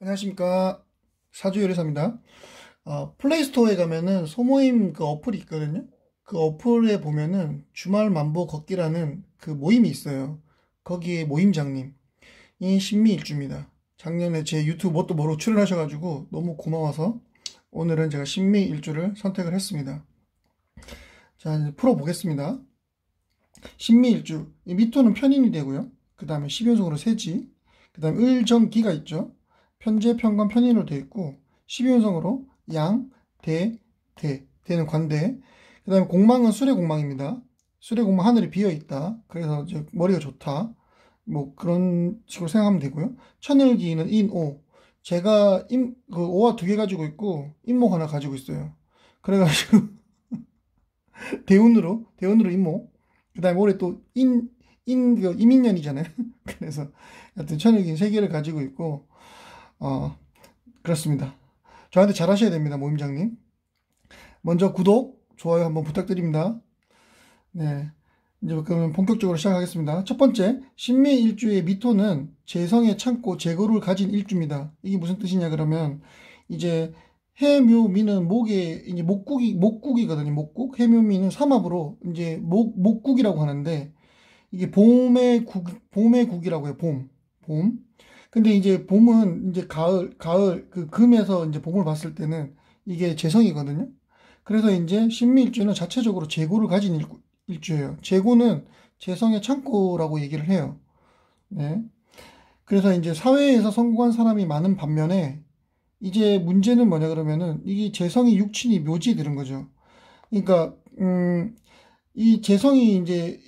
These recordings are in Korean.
안녕하십니까. 사주요리사입니다. 플레이스토어에 가면은 소모임 그 어플이 있거든요. 그 어플에 보면은 주말 만보 걷기라는 그 모임이 있어요. 거기에 모임장님이 신미일주입니다. 작년에 제 유튜브 뭣도 모르고 출연하셔가지고 너무 고마워서 오늘은 제가 신미일주를 선택을 했습니다. 자, 이제 풀어보겠습니다. 신미일주. 이 미토는 편인이 되고요. 그 다음에 12연속으로 세지. 그 다음에 을정기가 있죠. 편재, 편관, 편인으로 되어 있고 12운성으로 양, 대, 대는 관대. 그 다음에 공망은 수레 공망입니다. 수레 공망 하늘이 비어 있다. 그래서 이제 머리가 좋다. 뭐 그런 식으로 생각하면 되고요. 천을기는 인오. 제가 그 오화 두 개 가지고 있고 인목 하나 가지고 있어요. 그래가지고 대운으로 인목. 그 다음에 올해 또 그 이민년이잖아요. 그래서 하여튼 천을기 세 개를 가지고 있고 그렇습니다. 저한테 잘하셔야 됩니다, 모임장님. 먼저 구독, 좋아요 한번 부탁드립니다. 네. 이제 그러면 본격적으로 시작하겠습니다. 첫 번째, 신미일주의 미토는 재성의 창고 재고를 가진 일주입니다. 이게 무슨 뜻이냐 그러면 이제 해묘미는 목에 이제 목국이거든요. 목국. 해묘미는 삼합으로 이제 목국이라고 하는데 이게 봄의 국이라고 해요. 봄. 근데 이제 봄은 이제 가을 그 금에서 이제 봄을 봤을 때는 이게 재성이거든요. 그래서 이제 신미일주는 자체적으로 재고를 가진 일주예요. 재고는 재성의 창고라고 얘기를 해요. 네. 그래서 이제 사회에서 성공한 사람이 많은 반면에 이제 문제는 뭐냐 그러면은 이게 재성이 육친이 묘지에 들은 거죠. 그러니까 이 재성이 이제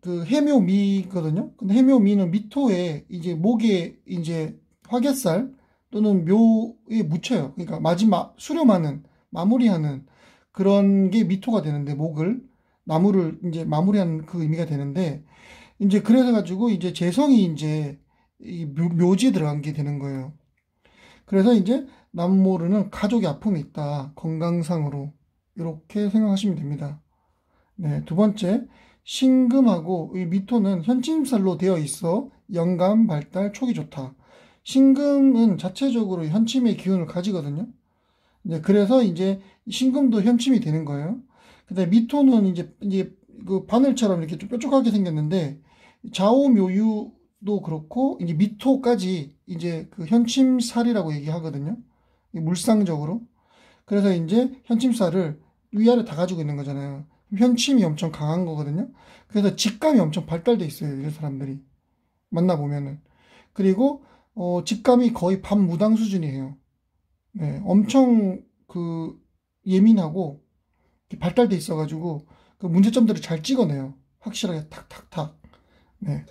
그 해묘미거든요. 근데 해묘미는 미토에 이제 목에 이제 화개살 또는 묘에 묻혀요. 그러니까 마지막 수렴하는 마무리하는 그런 게 미토가 되는데 목을 나무를 이제 마무리하는 그 의미가 되는데 이제 그래서 가지고 이제 재성이 이제 이 묘지에 들어간 게 되는 거예요. 그래서 이제 남 모르는 가족의 아픔이 있다. 건강상으로 이렇게 생각하시면 됩니다. 네, 두 번째, 신금하고 이 미토는 현침살로 되어 있어 영감, 발달, 촉이 좋다. 신금은 자체적으로 현침의 기운을 가지거든요. 네, 그래서 이제 신금도 현침이 되는 거예요. 근데 미토는 이제 그 바늘처럼 이렇게 좀 뾰족하게 생겼는데 좌우묘유도 그렇고 이제 미토까지 이제 그 현침살이라고 얘기하거든요. 물상적으로. 그래서 이제 현침살을 위아래 다 가지고 있는 거잖아요. 현침이 엄청 강한 거거든요. 그래서 직감이 엄청 발달돼 있어요. 이런 사람들이 만나보면은. 그리고 직감이 거의 반무당 수준이에요. 네, 엄청 그 예민하고 발달돼 있어가지고 그 문제점들을 잘 찍어내요. 확실하게 탁탁탁. 네.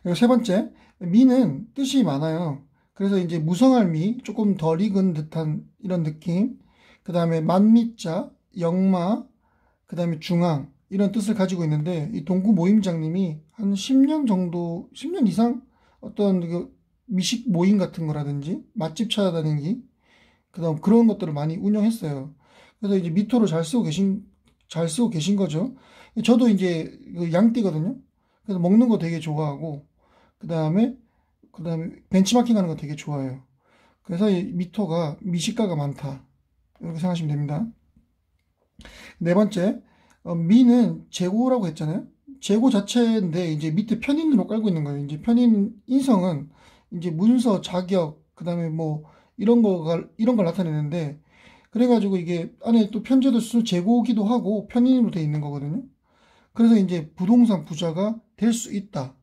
그리고 세 번째, 미는 뜻이 많아요. 그래서 이제 무성할 미, 조금 덜 익은 듯한 이런 느낌. 그 다음에 만미자, 영마, 그 다음에 중앙 이런 뜻을 가지고 있는데 이 동구 모임장님이 한 10년 정도, 10년 이상 어떤 그 미식 모임 같은 거라든지 맛집 찾아다니기 그 다음 그런 것들을 많이 운영했어요. 그래서 이제 미토를 잘 쓰고 계신 거죠. 저도 이제 그 양띠거든요. 그래서 먹는 거 되게 좋아하고 그 다음에 벤치마킹 하는 거 되게 좋아해요. 그래서 이 미토가 미식가가 많다. 이렇게 생각하시면 됩니다. 네 번째, 미는 재고라고 했잖아요. 재고 자체인데 이제 밑에 편인으로 깔고 있는 거예요. 이제 편인 인성은 이제 문서, 자격, 그다음에 뭐 이런 걸 나타내는데 그래가지고 이게 안에 또 편제도 쓰 재고기도 하고 편인으로 돼 있는 거거든요. 그래서 이제 부동산 부자가 될 수 있다.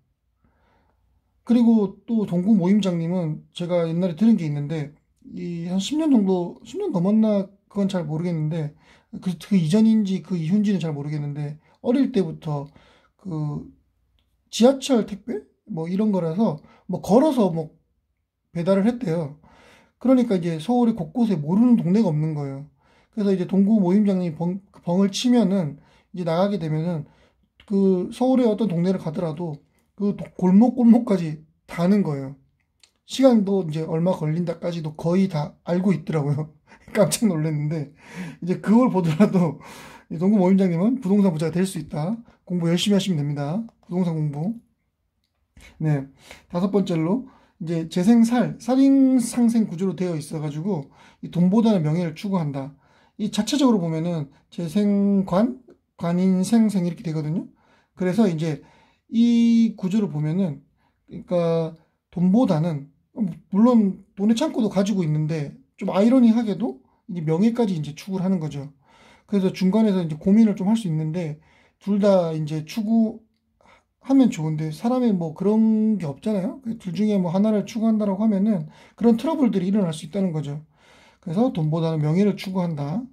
그리고 또 동구 모임장님은 제가 옛날에 들은 게 있는데 이 한 10년 정도 10년 넘었나 그건 잘 모르겠는데 그 이전인지 그 이후인지는 잘 모르겠는데 어릴 때부터 그 지하철 택배 뭐 이런 거라서 뭐 걸어서 뭐 배달을 했대요. 그러니까 이제 서울의 곳곳에 모르는 동네가 없는 거예요. 그래서 이제 동구 모임장님이 벙을 치면은 이제 나가게 되면은 그 서울의 어떤 동네를 가더라도 그 골목골목까지 다 아는 거예요. 시간도 이제 얼마 걸린다까지도 거의 다 알고 있더라고요. 깜짝 놀랐는데 이제 그걸 보더라도 이 동구 모임장님은 부동산 부자가 될 수 있다. 공부 열심히 하시면 됩니다. 부동산 공부. 네. 다섯 번째로 이제 재생살, 살인상생 구조로 되어 있어가지고 이 돈보다는 명예를 추구한다. 이 자체적으로 보면은 재생관, 관인생생 이렇게 되거든요. 그래서 이제 이 구조를 보면은 그러니까 돈보다는 물론 돈의 창고도 가지고 있는데 좀 아이러니하게도 이제 명예까지 이제 추구를 하는 거죠. 그래서 중간에서 이제 고민을 좀 할 수 있는데 둘 다 이제 추구하면 좋은데 사람이 뭐 그런 게 없잖아요. 둘 중에 뭐 하나를 추구한다라고 하면은 그런 트러블들이 일어날 수 있다는 거죠. 그래서 돈보다는 명예를 추구한다.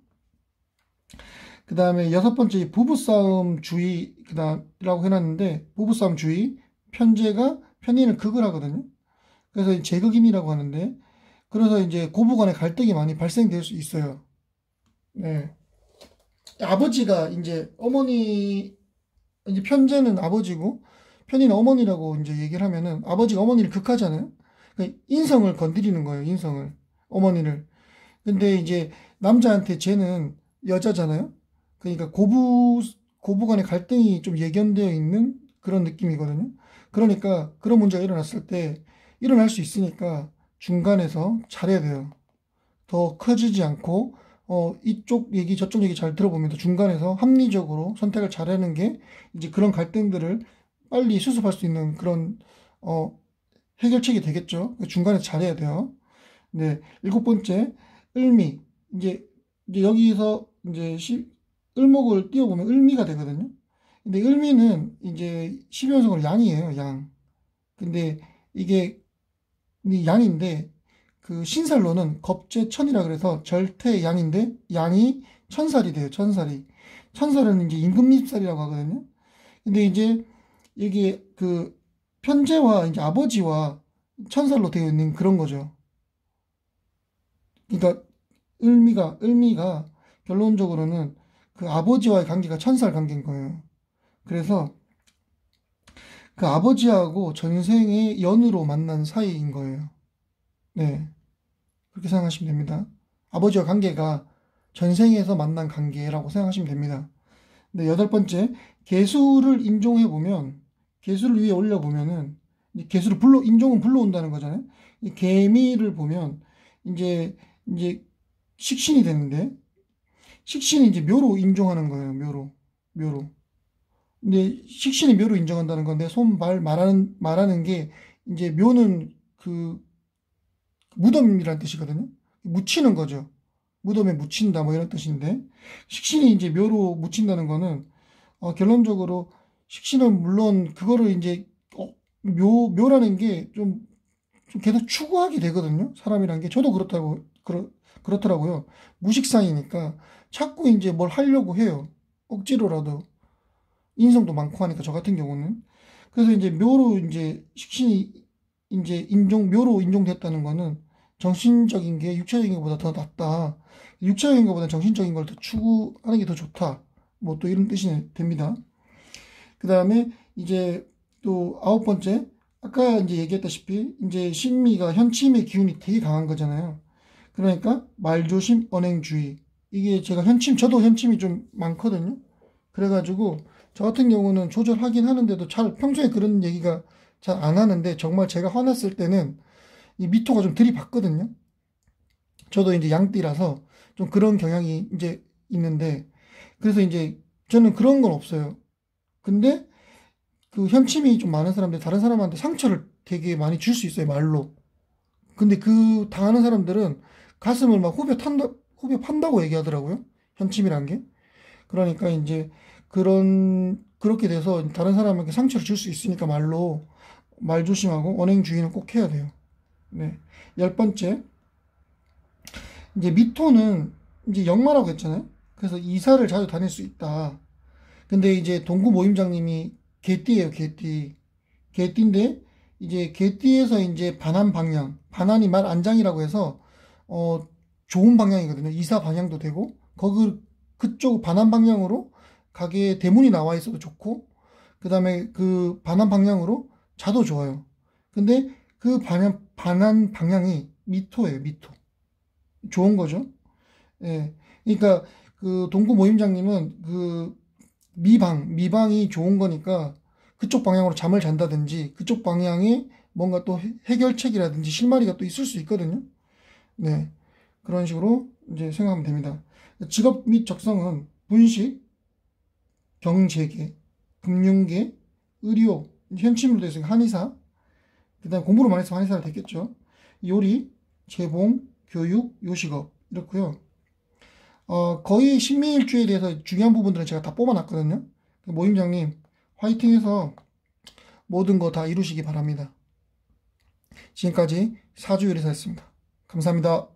그 다음에 여섯 번째 부부싸움 주의 그다음이라고 해놨는데 부부싸움 주의 편제가 편인을 극을 하거든요. 그래서 제극임이라고 하는데 그래서 이제 고부 간의 갈등이 많이 발생될 수 있어요. 네. 아버지가 이제 어머니 이제 편제는 아버지고 편의는 어머니라고 이제 얘기를 하면은 아버지가 어머니를 극하잖아요. 그러니까 인성을 건드리는 거예요. 인성을 어머니를. 근데 이제 남자한테 쟤는 여자잖아요. 그러니까 고부 간의 갈등이 좀 예견되어 있는 그런 느낌이거든요. 그러니까 그런 문제가 일어났을 때 일어날 수 있으니까 중간에서 잘해야 돼요. 더 커지지 않고 이쪽 얘기 저쪽 얘기 잘 들어보면서 중간에서 합리적으로 선택을 잘하는 게 이제 그런 갈등들을 빨리 수습할 수 있는 그런 어, 해결책이 되겠죠. 중간에 잘해야 돼요. 네, 일곱 번째 을미 이제 여기서 이제 을목을 띄워보면 을미가 되거든요. 근데 을미는 이제 12연속으로 양이에요, 양. 근데 이게 양인데 그 신살로는 겁재천이라 그래서 절대양인데 양이 천살이 돼요. 천살이. 천살은 이제 임금립살이라고 하거든요. 근데 이제 이게 그 편제와 이제 아버지와 천살로 되어 있는 그런 거죠. 그러니까 을미가 결론적으로는 그 아버지와의 관계가 천살 관계인 거예요. 그래서 그 아버지하고 전생의 연으로 만난 사이인 거예요. 네. 그렇게 생각하시면 됩니다. 아버지와 관계가 전생에서 만난 관계라고 생각하시면 됩니다. 네, 여덟 번째, 개수를 인종해보면, 개수를 위에 올려보면은, 개수를 인종은 불러온다는 거잖아요. 이 개미를 보면, 이제, 식신이 되는데, 식신이 이제 묘로 인종하는 거예요, 묘로. 근데 식신이 묘로 인정한다는 건데, 말하는 게, 이제 묘는 그, 무덤이라는 뜻이거든요. 묻히는 거죠. 무덤에 묻힌다 뭐 이런 뜻인데 식신이 이제 묘로 묻힌다는 거는 결론적으로 식신은 물론 그거를 이제 묘라는 게 좀 계속 추구하게 되거든요. 사람이란 게 저도 그렇더라고요. 무식상이니까 자꾸 이제 뭘 하려고 해요. 억지로라도 인성도 많고 하니까 저 같은 경우는 그래서 이제 묘로 이제 식신이 이제 묘로 인종됐다는 거는 정신적인 게 육체적인 것보다 더 낫다. 육체적인 것보다 정신적인 걸 더 추구하는 게 더 좋다. 뭐 또 이런 뜻이 됩니다. 그 다음에 이제 또 아홉 번째, 아까 이제 얘기했다시피 이제 신미가 현침의 기운이 되게 강한 거잖아요. 그러니까 말조심, 언행주의. 이게 저도 현침이 좀 많거든요. 그래가지고 저 같은 경우는 조절하긴 하는데도 평소에 그런 얘기가 잘 안 하는데 정말 제가 화났을 때는 이 미토가 좀 들이받거든요. 저도 이제 양띠라서 좀 그런 경향이 이제 있는데 그래서 이제 저는 그런 건 없어요. 근데 그 현침이 좀 많은 사람들 다른 사람한테 상처를 되게 많이 줄 수 있어요, 말로. 근데 그 당하는 사람들은 가슴을 막 후벼 판다고 얘기하더라고요. 현침이란 게. 그러니까 이제 그렇게 돼서 다른 사람에게 상처를 줄 수 있으니까 말 조심하고 언행주의는 꼭 해야 돼요. 네. 열 번째, 이제 미토는 이제 역마라고 했잖아요. 그래서 이사를 자주 다닐 수 있다. 근데 이제 동구 모임장님이 개띠예요, 개띠. 개띠인데, 이제 개띠에서 이제 반한 방향, 반한이 말 안장이라고 해서, 좋은 방향이거든요. 이사 방향도 되고, 그쪽 반한 방향으로 가게에 대문이 나와 있어도 좋고, 그 다음에 그 반한 방향으로 자도 좋아요. 근데 그 반한 방향이 미토예요, 미토. 좋은 거죠. 예. 그러니까 그 동구 모임장님은 그 미방이 좋은 거니까 그쪽 방향으로 잠을 잔다든지 그쪽 방향에 뭔가 또 해결책이라든지 실마리가 또 있을 수 있거든요. 네. 그런 식으로 이제 생각하면 됩니다. 직업 및 적성은 분식, 경제계, 금융계, 의료, 현침으로 있으니까 한의사, 그 다음에 공부를 많이 해서 한의사가 됐겠죠. 요리, 재봉, 교육, 요식업, 이렇고요. 거의 신미일주에 대해서 중요한 부분들은 제가 다 뽑아놨거든요. 모임장님, 화이팅해서 모든 거 다 이루시기 바랍니다. 지금까지 사주요리사였습니다. 감사합니다.